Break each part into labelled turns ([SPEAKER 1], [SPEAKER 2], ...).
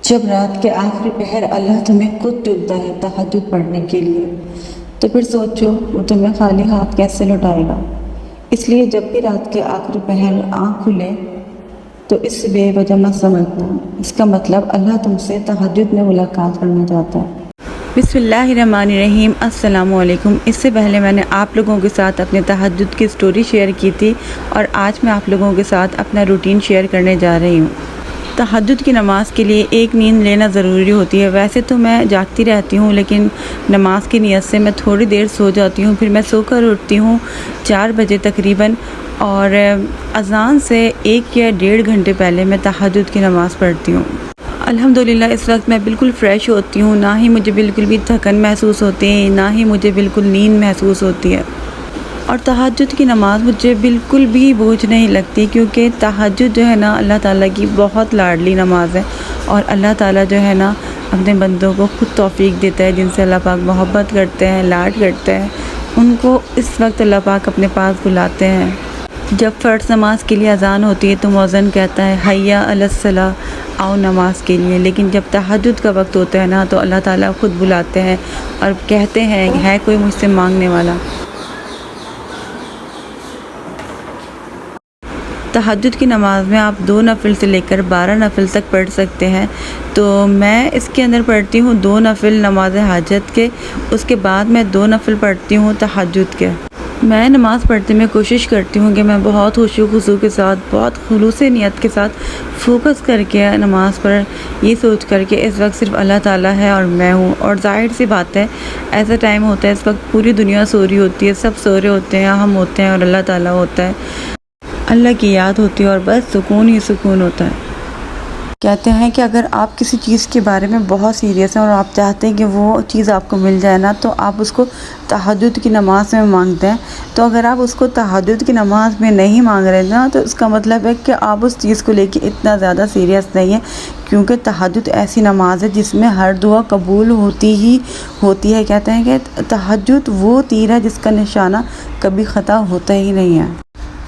[SPEAKER 1] जब रात के आखिरी पहर अल्लाह तुम्हें खुद टूटता है तहज्जुद पढ़ने के लिए, तो फिर सोचो वो तुम्हें खाली हाथ कैसे लौटाएगा। इसलिए जब भी रात के आखिरी पहर आँख खुले तो इस बेवजह मत समझना, इसका मतलब अल्लाह तुमसे तहज्जुद में मुलाकात करना चाहता है।
[SPEAKER 2] बिस्मिल्लाहिर्रहमानिर्रहीम, अस्सलामुअलैकुम। इससे पहले मैंने आप लोगों के साथ अपने तहज्जुद की स्टोरी शेयर की थी और आज मैं आप लोगों के साथ अपना रूटीन शेयर करने जा रही हूँ। तहज्जुद की नमाज़ के लिए एक नींद लेना ज़रूरी होती है। वैसे तो मैं जागती रहती हूँ, लेकिन नमाज की नीयत से मैं थोड़ी देर सो जाती हूँ। फिर मैं सोकर उठती हूँ 4 बजे तकरीबन, और अज़ान से 1 या 1.5 घंटे पहले मैं तहज्जुद की नमाज़ पढ़ती हूँ। अल्हम्दुलिल्लाह इस वक्त मैं बिल्कुल फ़्रेश होती हूँ, ना ही मुझे बिल्कुल भी थकन महसूस होती है, ना ही मुझे बिल्कुल नींद महसूस होती है। और तहज्जुद की नमाज़ मुझे बिल्कुल भी बोझ नहीं लगती, क्योंकि तहज्जुद जो है ना अल्लाह ताला की बहुत लाडली नमाज़ है। और अल्लाह ताला जो है ना अपने बंदों को खुद तौफ़ीक देता है, जिनसे अल्लाह पाक मोहब्बत करते हैं, लाड करते हैं, उनको इस वक्त अल्लाह पाक अपने पास बुलाते हैं। जब फ़र्ज़ नमाज के लिए अज़ान होती है तो मुअज़्ज़िन कहता है हय्या अलस्सलाह, आओ नमाज के लिए। लेकिन जब तहज्जुद का वक्त होता है ना तो अल्लाह ताला ख़ुद बुलाते हैं और कहते हैं है कोई मुझसे मांगने वाला। तहज्जुद की नमाज़ में आप 2 नफ़िल से लेकर 12 नफ़िल तक पढ़ सकते हैं। तो मैं इसके अंदर पढ़ती हूँ 2 नफ़िल नमाज हाजत के, उसके बाद मैं 2 नफ़िल पढ़ती हूँ तहज्जुद के। मैं नमाज़ पढ़ते में कोशिश करती हूँ कि मैं बहुत खुशू खुशू के साथ, बहुत खुलूस नियत के साथ फ़ोकस करके नमाज़ पर ये सोच कर के इस वक्त सिर्फ अल्लाह ताला है और मैं हूँ। और ज़ाहिर सी बात है, ऐसा टाइम होता है इस वक्त पूरी दुनिया सो रही होती है, सब सो रहे होते हैं, हम होते हैं और अल्लाह ताला होता है। अल्लाह की याद होती है और बस सुकून ही सुकून होता है। कहते हैं कि अगर आप किसी चीज़ के बारे में बहुत सीरियस हैं और आप चाहते हैं कि वो चीज़ आपको मिल जाए ना, तो आप उसको तहज्जुद की नमाज़ में मांगते हैं। तो अगर आप उसको तहज्जुद की नमाज़ में नहीं मांग रहे ना, तो इसका मतलब है कि आप उस चीज़ को लेके इतना ज़्यादा सीरियस नहीं है, क्योंकि तहज्जुद ऐसी नमाज़ है जिसमें हर दुआ कबूल होती ही होती है। कहते हैं कि तहज्जुद वो तीर है जिसका निशाना कभी ख़ता होता ही नहीं है।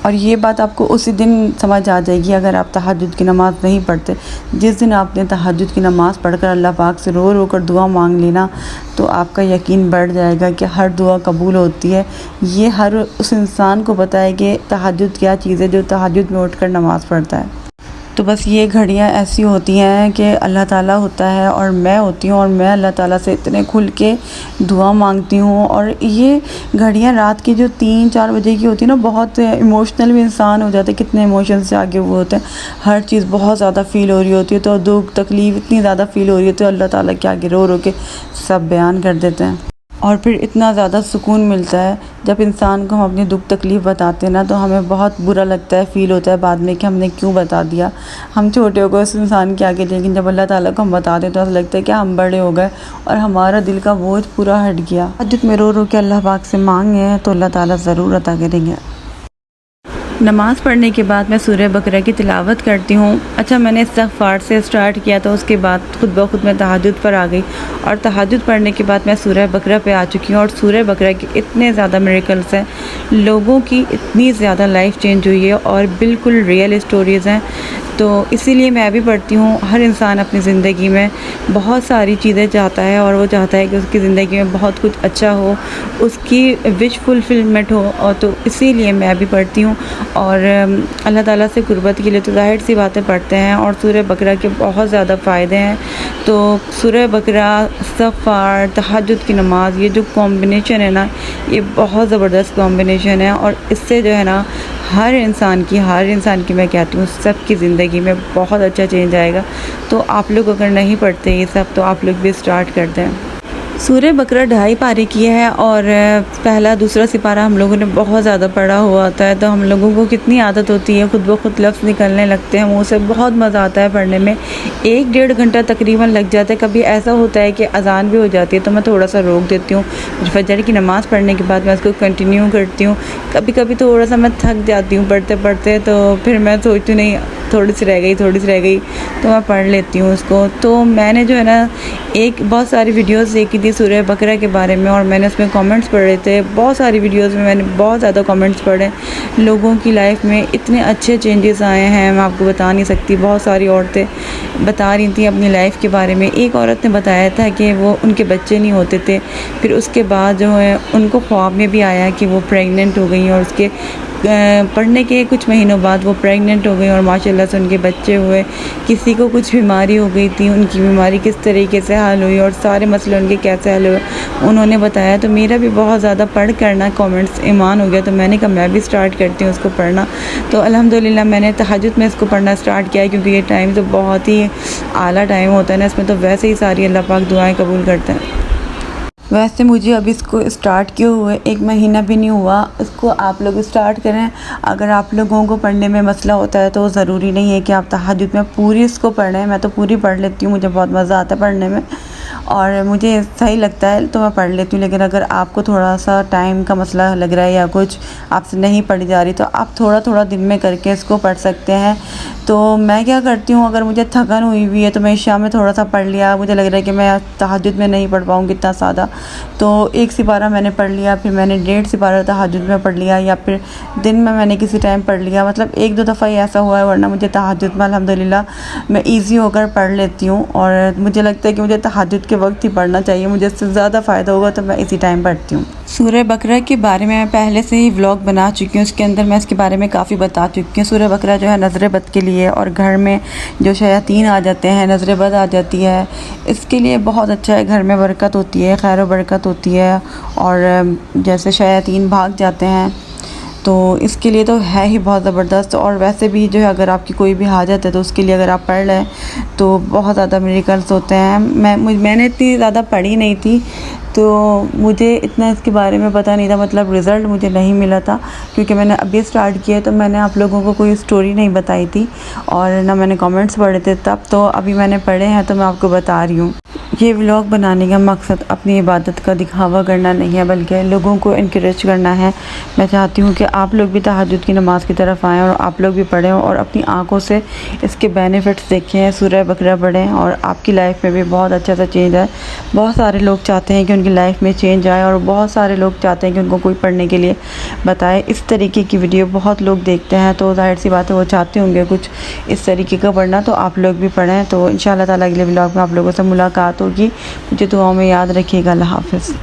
[SPEAKER 2] और ये बात आपको उसी दिन समझ आ जाएगी अगर आप तहज्जुद की नमाज़ नहीं पढ़ते। जिस दिन आपने तहज्जुद की नमाज़ पढ़कर अल्लाह पाक से रो रो कर दुआ मांग लेना, तो आपका यकीन बढ़ जाएगा कि हर दुआ कबूल होती है। ये हर उस इंसान को पता है कि तहज्जुद क्या चीज़ है जो तहज्जुद में उठकर नमाज़ पढ़ता है। तो बस ये घड़ियाँ ऐसी होती हैं कि अल्लाह ताला होता है और मैं होती हूँ, और मैं अल्लाह ताला से इतने खुल के दुआ मांगती हूँ। और ये घड़ियाँ रात की जो 3-4 बजे की होती है ना, बहुत इमोशनल भी इंसान हो जाता है, कितने इमोशन से आगे वो होते हैं, हर चीज़ बहुत ज़्यादा फ़ील हो रही होती है, तो दुख तकलीफ़ इतनी ज़्यादा फ़ील हो रही होती है, तो अल्लाह ताला के आगे रो रो के सब बयान कर देते हैं। और फिर इतना ज़्यादा सुकून मिलता है जब इंसान को हम अपनी दुख तकलीफ़ बताते हैं ना, तो हमें बहुत बुरा लगता है, फ़ील होता है बाद में कि हमने क्यों बता दिया। हम छोटे हो गए उस इंसान के आगे, लेकिन जब अल्लाह ताला को हम बता दें तो ऐसा लगता है कि हम बड़े हो गए और हमारा दिल का बोझ पूरा हट गया। तहज्जुद में रो रो के अल्लाह पाक से मांगे तो अल्लाह ताला ज़रूर अता करेंगे। नमाज़ पढ़ने के बाद मैं सूरह बकरा की तिलावत करती हूँ। अच्छा, मैंने इस्तिग़फ़ार से स्टार्ट किया था, उसके बाद खुद ब खुद मैं तहज्जुद पर आ गई, और तहज्जुद पढ़ने के बाद मैं सूरह बकरा पे आ चुकी हूँ। और सूरह बकरा के इतने ज़्यादा मिरेकल्स हैं, लोगों की इतनी ज़्यादा लाइफ चेंज हुई है और बिल्कुल रियल स्टोरीज़ हैं। तो इसीलिए मैं भी पढ़ती हूँ। हर इंसान अपनी ज़िंदगी में बहुत सारी चीज़ें चाहता है, और वो चाहता है कि उसकी ज़िंदगी में बहुत कुछ अच्छा हो, उसकी विश फुलफिलमेंट हो, और तो इसीलिए मैं भी पढ़ती हूँ। और अल्लाह ताला से कुर्बत के लिए तो ज़ाहिर सी बातें पढ़ते हैं। और सूरह बकरा के बहुत ज़्यादा फ़ायदे हैं। तो सूरह बकरा, इस्तिग़फ़ार, तहज्जुद की नमाज़, ये जो कॉम्बिनेशन है ना, ये बहुत ज़बरदस्त कॉम्बिनेशन है। और इससे जो है ना हर इंसान की मैं कहती हूँ सबकी ज़िंदगी में बहुत अच्छा चेंज आएगा। तो आप लोग अगर नहीं पढ़ते ये सब, तो आप लोग भी स्टार्ट कर दें। सूरह बकरा 2.5 पारे की है, और पहला दूसरा सिपारा हम लोगों ने बहुत ज़्यादा पढ़ा हुआ होता है, तो हम लोगों को कितनी आदत होती है, खुद ब खुद लफ्ज़ निकलने लगते हैं मुँह से, बहुत मज़ा आता है पढ़ने में। 1-1.5 घंटा तकरीबन लग जाता है। कभी ऐसा होता है कि अज़ान भी हो जाती है तो मैं थोड़ा सा रोक देती हूँ, फजर की नमाज़ पढ़ने के बाद मैं उसको कंटिन्यू करती हूँ। कभी कभी थोड़ा सा मैं थक जाती हूँ पढ़ते पढ़ते, तो फिर मैं सोचती हूँ नहीं थोड़ी सी रह गई, तो मैं पढ़ लेती हूँ उसको। तो मैंने जो है ना बहुत सारी वीडियोस देखी थी थी सूरह बकरा के बारे में और मैंने उसमें कमेंट्स पढ़े थे। बहुत सारी वीडियोस में मैंने बहुत ज़्यादा कमेंट्स पढ़े। लोगों की लाइफ में इतने अच्छे चेंजेस आए हैं, मैं आपको बता नहीं सकती। बहुत सारी औरतें बता रही थी अपनी लाइफ के बारे में। एक औरत ने बताया था कि वो उनके बच्चे नहीं होते थे, फिर उसके बाद जो है उनको ख्वाब में भी आया कि वो प्रेग्नेंट हो गई और उसके पढ़ने के कुछ महीनों बाद वो प्रेग्नेंट हो गई और माशाल्लाह से उनके बच्चे हुए। किसी को कुछ बीमारी हो गई थी, उनकी बीमारी किस तरीके से हल हुई और सारे मसले उनके कैसे हल हुए उन्होंने बताया। तो मेरा भी बहुत ज़्यादा पढ़ करना कमेंट्स ईमान हो गया, तो मैंने कहा मैं भी स्टार्ट करती हूँ उसको पढ़ना। तो अल्हम्दुलिल्लाह मैंने तहज्जुद में इसको पढ़ना स्टार्ट किया, क्योंकि ये टाइम तो बहुत ही आला टाइम होता है ना, इसमें तो वैसे ही सारी अल्लाह पाक दुआएँ कबूल करते हैं। वैसे मुझे अभी इसको स्टार्ट किए हुए 1 महीना भी नहीं हुआ। इसको आप लोग स्टार्ट करें। अगर आप लोगों को पढ़ने में मसला होता है तो ज़रूरी नहीं है कि आप तहज्जुद में पूरी इसको पढ़ें। मैं तो पूरी पढ़ लेती हूँ, मुझे बहुत मज़ा आता है पढ़ने में और मुझे सही लगता है तो मैं पढ़ लेती हूँ। लेकिन अगर आपको थोड़ा सा टाइम का मसला लग रहा है या कुछ आपसे नहीं पढ़ी जा रही, तो आप थोड़ा थोड़ा दिन में करके इसको पढ़ सकते हैं। तो मैं क्या करती हूँ, अगर मुझे थकन हुई हुई है तो मैं शाम में थोड़ा सा पढ़ लिया, मुझे लग रहा है कि मैं तहज्जुद में नहीं पढ़ पाऊँगी इतना सादा, तो 1 सिपारा मैंने पढ़ लिया, फिर मैंने 1.5 सिपारा तहज्जुद में पढ़ लिया, या फिर दिन में मैंने किसी टाइम पढ़ लिया। मतलब 1-2 दफ़ा ही ऐसा हुआ है, वरना मुझे तहज्जुद में अल्हम्दुलिल्लाह मैं ईज़ी होकर पढ़ लेती हूँ। और मुझे लगता है कि मुझे तहज्जुद के वक्त ही पढ़ना चाहिए, मुझे इससे ज़्यादा फ़ायदा होगा तो मैं इसी टाइम पढ़ती हूँ। सूरह बकरा के बारे में मैं पहले से ही व्लॉग बना चुकी हूँ, उसके अंदर मैं इसके बारे में काफ़ी बता चुकी हूँ। सूरह बकरा जो है नज़र बद के लिए, और घर में जो शयातीन आ जाते हैं, नज़र बद आ जाती है, इसके लिए बहुत अच्छा है। घर में बरकत होती है, खैर व बरकत होती है, और जैसे शयातीन भाग जाते हैं तो इसके लिए तो है ही बहुत ज़बरदस्त। और वैसे भी जो है अगर आपकी कोई भी हाजत है तो उसके लिए अगर आप पढ़ लें तो बहुत ज़्यादा मिरेकल्स होते हैं। मैंने इतनी ज़्यादा पढ़ी नहीं थी तो मुझे इतना इसके बारे में पता नहीं था, मतलब रिज़ल्ट मुझे नहीं मिला था, क्योंकि मैंने अभी स्टार्ट किया तो मैंने आप लोगों को कोई स्टोरी नहीं बताई थी और ना मैंने कमेंट्स पढ़े थे तब। तो अभी मैंने पढ़े हैं तो मैं आपको बता रही हूँ। ये व्लॉग बनाने का मकसद अपनी इबादत का दिखावा करना नहीं है, बल्कि लोगों को इनकरेज करना है। मैं चाहती हूँ कि आप लोग भी तहज्जुद की नमाज़ की तरफ आएँ और आप लोग भी पढ़ें और अपनी आँखों से इसके बेनिफिट्स देखें। सूरह बकरा पढ़ें और आपकी लाइफ में भी बहुत अच्छा सा चेंज आए। बहुत सारे लोग चाहते हैं कि उनकी लाइफ में चेंज आए और बहुत सारे लोग चाहते हैं कि उनको कोई पढ़ने के लिए बताए। इस तरीके की वीडियो बहुत लोग देखते हैं, तो ज़ाहिर सी बात है वो चाहते होंगे कुछ इस तरीके का पढ़ना, तो आप लोग भी पढ़ें। तो इंशाअल्लाह ताला अगले व्लॉग में आप लोगों से मुलाकात होगी। मुझे दुआओं में याद रखिएगा। अल्लाह हाफ़िज़।